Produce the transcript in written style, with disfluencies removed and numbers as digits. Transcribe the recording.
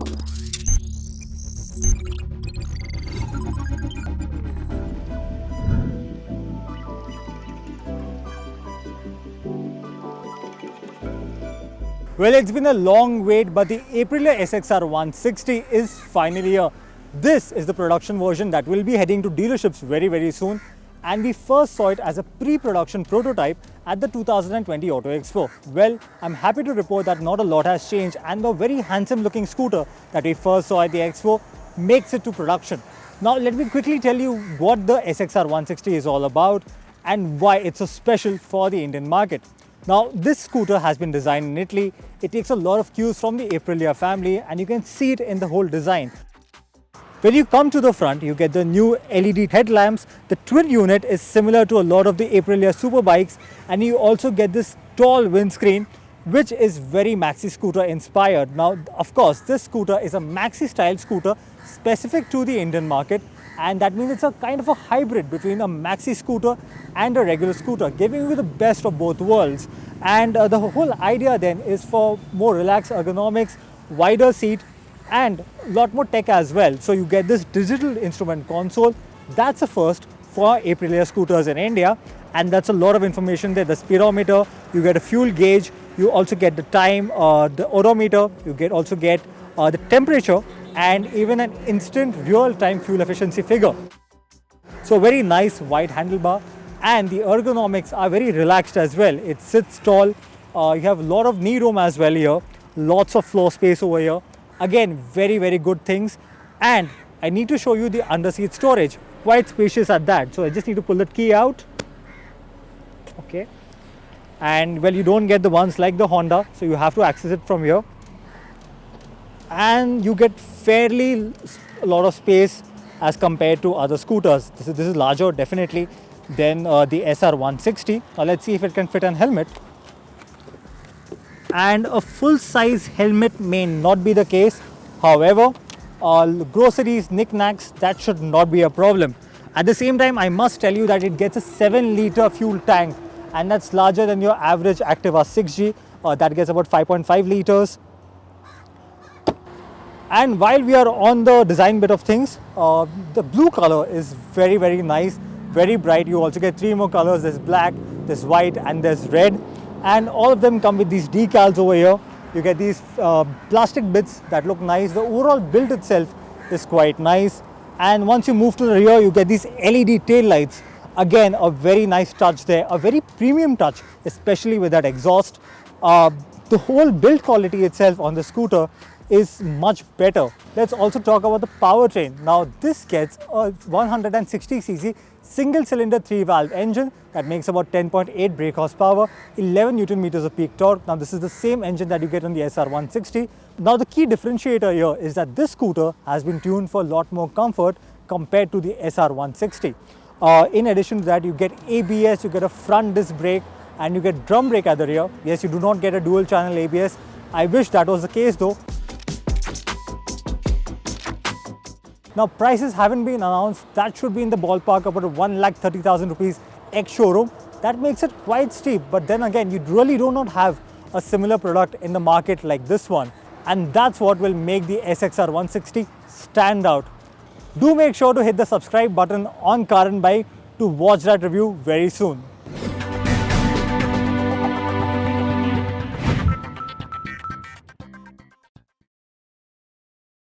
Well, it's been a long wait, but the Aprilia SXR 160 is finally here. This is the production version that will be heading to dealerships very soon, and we first saw it as a pre-production prototype at the 2020 Auto Expo. Well, I'm happy to report that not a lot has changed, and the very handsome looking scooter that we first saw at the Expo makes it to production. Now let me quickly tell you what the SXR 160 is all about and why it's so special for the Indian market. Now this scooter has been designed in Italy. It takes a lot of cues from the Aprilia family, and you can see it in the whole design. When you come to the front, you get the new LED headlamps. The twin unit is similar to a lot of the Aprilia superbikes, and you also get this tall windscreen which is very maxi scooter inspired. Now of course this scooter is a maxi style scooter specific to the Indian market, and that means it's a kind of a hybrid between a maxi scooter and a regular scooter, giving you the best of both worlds. And the whole idea then is for more relaxed ergonomics, wider seat, and a lot more tech as well. So you get this digital instrument console. That's a first for Aprilia scooters in India, and that's a lot of information there. The speedometer, you get a fuel gauge, you also get the time, the odometer, you also get the temperature, and even an instant real-time fuel efficiency figure. So very nice wide handlebar, and the ergonomics are very relaxed as well. It sits tall, you have a lot of knee room as well here, lots of floor space over here. Again, very good things. And I need to show you the under-seat storage, quite spacious at that. So I just need to pull that key out. Okay. And well, you don't get the ones like the Honda, so you have to access it from here. And you get fairly a lot of space as compared to other scooters. This is larger definitely than the SR 160. Now let's see if it can fit an helmet. And a full-size helmet may not be the case. However, groceries, knickknacks, that should not be a problem. At the same time, I must tell you that it gets a 7-liter fuel tank, and that's larger than your average Activa 6G. That gets about 5.5 liters. And while we are on the design bit of things, the blue color is very nice, very bright. You also get 3 more colors. There's black, there's white, and there's red. And all of them come with these decals over here. You get these plastic bits that look nice. The overall build itself is quite nice. And once you move to the rear, you get these LED tail lights. Again, a very nice touch there, a very premium touch, especially with that exhaust. The whole build quality itself on the scooter is much better. Let's also talk about the powertrain. Now this gets a 160cc single cylinder 3-valve engine that makes about 10.8 brake horsepower, 11 Newton meters of peak torque. Now this is the same engine that you get on the SR 160. Now the key differentiator here is that this scooter has been tuned for a lot more comfort compared to the SR 160. In addition to that, you get ABS, you get a front disc brake, and you get drum brake at the rear. Yes, you do not get a dual channel ABS. I wish that was the case though. Now prices haven't been announced. That should be in the ballpark about 1,30,000 rupees ex-showroom. That makes it quite steep, but then again, you really do not have a similar product in the market like this one. And that's what will make the SXR 160 stand out. Do make sure to hit the subscribe button on Car and Bike to watch that review very soon.